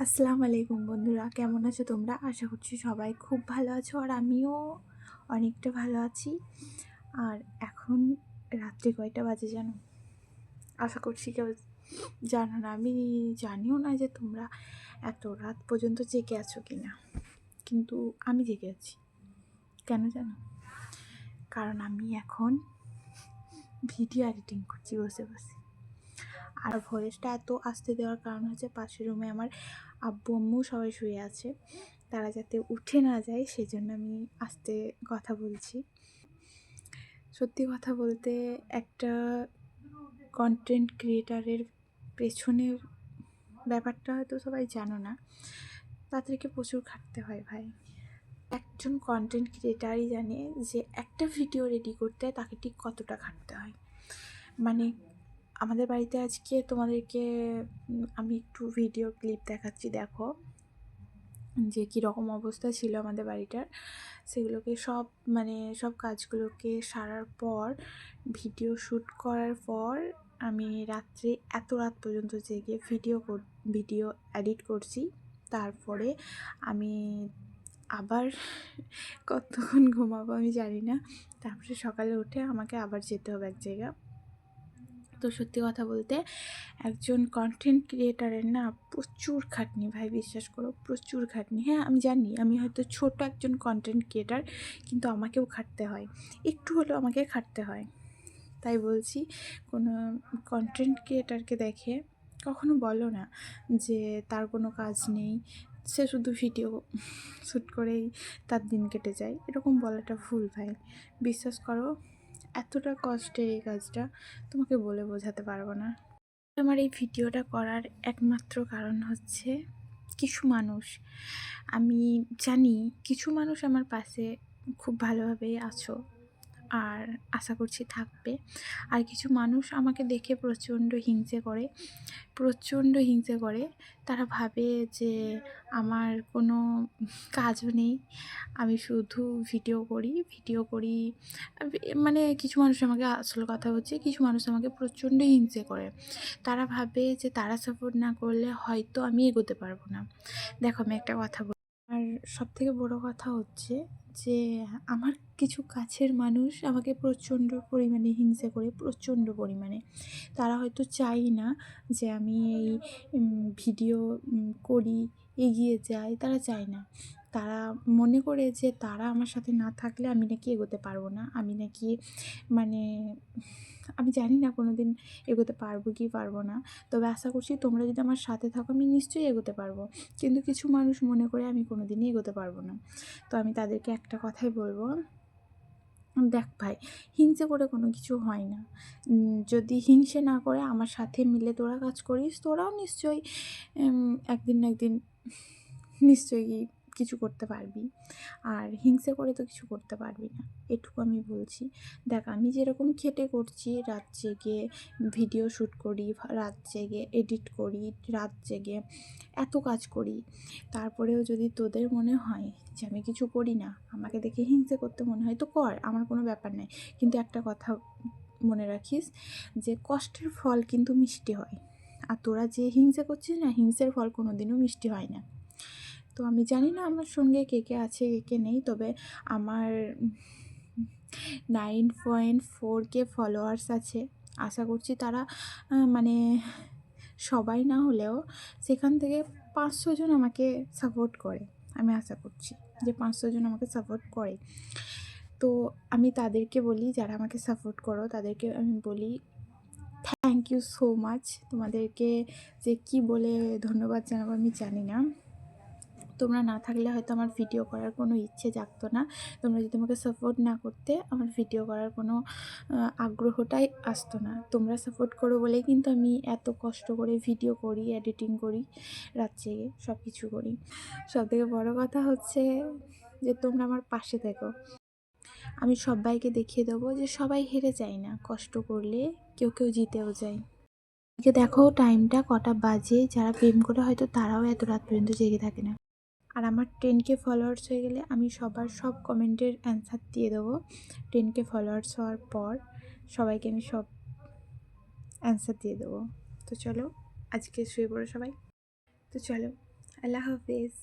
আসসালামু আলাইকুম বন্ধুরা, কেমন আছো তোমরা? আশা করছি সবাই খুব ভালো আছো, আর আমিও অনেকটা ভালো আছি। আর এখন রাত্রি কয়টা বাজে জানো? আশা করছি কেউ জানো না। আমি জানিও না যে তোমরা এত রাত পর্যন্ত জেগে আছো কিনা, কিন্তু আমি জেগে আছি। কেন জানো? কারণ আমি এখন ভিডিও এডিটিং করছি বসে বসে। আর ভয়েসটা এত আস্তে দেওয়ার কারণ হচ্ছে পাশের রুমে আমার আব্বু আম্মু সবাই শুয়ে আছে, তারা যাতে উঠে না যায় সেজন্য আমি আস্তে কথা বলছি। সত্যি কথা বলতে, একটা কন্টেন্ট ক্রিয়েটারের পেছনের ব্যাপারটা হয়তো সবাই জানো না, তাদেরকে প্রচুর খাটতে হয় ভাই। একজন কন্টেন্ট ক্রিয়েটারই জানে যে একটা ভিডিও রেডি করতে তাকে ঠিক কতটা খাটতে হয়। মানে আমাদের বাড়িতে আজকে তোমাদেরকে আমি একটু ভিডিও ক্লিপ দেখাচ্ছি, দেখো যে কীরকম অবস্থা ছিল আমাদের বাড়িটার। সেগুলোকে সব কাজগুলোকে সারার পর, ভিডিও শ্যুট করার পর আমি রাত্রে এত রাত পর্যন্ত জেগে ভিডিও এডিট করছি। তারপরে আমি আবার কতক্ষণ ঘুমাবো আমি জানি না, তারপরে সকালে উঠে আমাকে আবার যেতে হবে এক জায়গা। তো সত্যি কথা বলতে, একজন কন্টেন্ট ক্রিয়েটারের না প্রচুর খাটনি ভাই, বিশ্বাস করো, প্রচুর খাটনি। হ্যাঁ, আমি জানি আমি হয়তো ছোট একজন কন্টেন্ট ক্রিয়েটার, কিন্তু আমাকেও খাটতে হয়, একটু হলেও আমাকে খাটতে হয়। তাই বলছি, কোনো কন্টেন্ট ক্রিয়েটারকে দেখে কখনো বলো না যে তার কোনো কাজ নেই, সে শুধু ভিডিও শ্যুট করেই তার দিন কেটে যায়। এরকম বলাটা ভুল ভাই, বিশ্বাস করো। এতটা কষ্টের এই কাজটা তোমাকে বলে বোঝাতে পারবো না। আমার এই ভিডিওটা করার একমাত্র কারণ হচ্ছে কিছু মানুষ, আমি জানি কিছু মানুষ আমার পাশে খুব ভালোভাবেই আছো, আর আশা করছি থাকবে। আর কিছু মানুষ আমাকে দেখে প্রচণ্ড হিংসে করে। তারা ভাবে যে আমার কোনো কাজও নেই, আমি শুধু ভিডিও করি। মানে কিছু মানুষ আমাকে, আসল কথা হচ্ছে, কিছু মানুষ আমাকে প্রচণ্ড হিংসে করে। তারা ভাবে যে তারা সাপোর্ট না করলে হয়তো আমি এগোতে পারবো না। দেখো, আমি একটা কথা বলি, আর সবথেকে বড় কথা হচ্ছে যে আমার কিছু কাছের মানুষ আমাকে প্রচণ্ড পরিমাণে হিংসে করে, প্রচণ্ড পরিমাণে। তারা হয়তো চাই না যে আমি এই ভিডিও করি, এগিয়ে যাই, তারা চায় না। তারা মনে করে যে তারা আমার সাথে না থাকলে আমি নাকি এগোতে পারবো না, আমি নাকি মানে আমি জানি না কোনো দিন এগোতে পারবো কি পারবো না। তবে আশা করছি তোমরা যদি আমার সাথে থাকো আমি নিশ্চয়ই এগোতে পারবো। কিন্তু কিছু মানুষ মনে করে আমি কোনো দিনই এগোতে পারবো না। তো আমি তাদেরকে একটা কথাই বলবো, দেখ ভাই, হিংসে করে কোনো কিছু হয় না। যদি হিংসে না করে আমার সাথে মিলে তোরা কাজ করিস, তোরাও নিশ্চয়ই একদিন না একদিন নিশ্চয়ই কিছু করতে পারবি। আর হিংসে করে তো কিছু করতে পারবি না, এটুকু আমি বলছি। দেখ, আমি যেরকম খেটে করছি, রাত জেগে ভিডিও শ্যুট করি, রাত জেগে এডিট করি, রাত জেগে এত কাজ করি, তারপরেও যদি তোদের মনে হয় যে আমি কিছু করি না, আমাকে দেখে হিংসে করতে মনে হয়, তো কর, আমার কোনো ব্যাপার নেই। কিন্তু একটা কথা মনে রাখিস, যে কষ্টের ফল কিন্তু মিষ্টি হয়। আর তোরা যে হিংসে করছিস না, হিংসের ফল কোনো দিনও মিষ্টি হয় না। তো আমি জানি না আমার সঙ্গে কে কে আছে, কে কে নেই, তবে আমার 9.4K ফলোয়ার্স আছে। আশা করছি তারা মানে সবাই না হলেও সেখান থেকে 500 জন আমাকে সাপোর্ট করে। আমি আশা করছি যে 500 জন আমাকে সাপোর্ট করে। তো আমি তাদেরকে বলি, যারা আমাকে সাপোর্ট করো তাদেরকে আমি বলি থ্যাংক ইউ সো মাচ। তোমাদেরকে যে কি বলে ধন্যবাদ জানাবো আমি জানি না। তোমরা না থাকলে হয়তো আমার ভিডিও করার কোনো ইচ্ছে জাগতো না। তোমরা যদি আমাকে সাপোর্ট না করতে, আমার ভিডিও করার কোনো আগ্রহটাই আসতো না। তোমরা সাপোর্ট করো বলেই কিন্তু আমি এত কষ্ট করে ভিডিও করি, এডিটিং করি, রাত জেগে সব কিছু করি। সবথেকে বড় কথা হচ্ছে যে তোমরা আমার পাশে থেকো। আমি সবাইকে দেখিয়ে দেবো যে সবাই হেরে যায় না, কষ্ট করলে কেউ কেউ জিতেও যায়। দেখো টাইমটা কটা বাজে, যারা প্রেম করে হয়তো তারাও এত রাত পর্যন্ত জেগে থাকে না। আর আমার 10K ফলোয়ার্স হয়ে গেলে আমি সবার সব কমেন্টের অ্যান্সার দিয়ে দেবো। 10K ফলোয়ার্স হওয়ার পর সবাইকে আমি সব অ্যান্সার দিয়ে দেবো। তো চলো, আজকে শুয়ে পড়ো সবাই। তো চলো, আল্লাহ হাফেজ।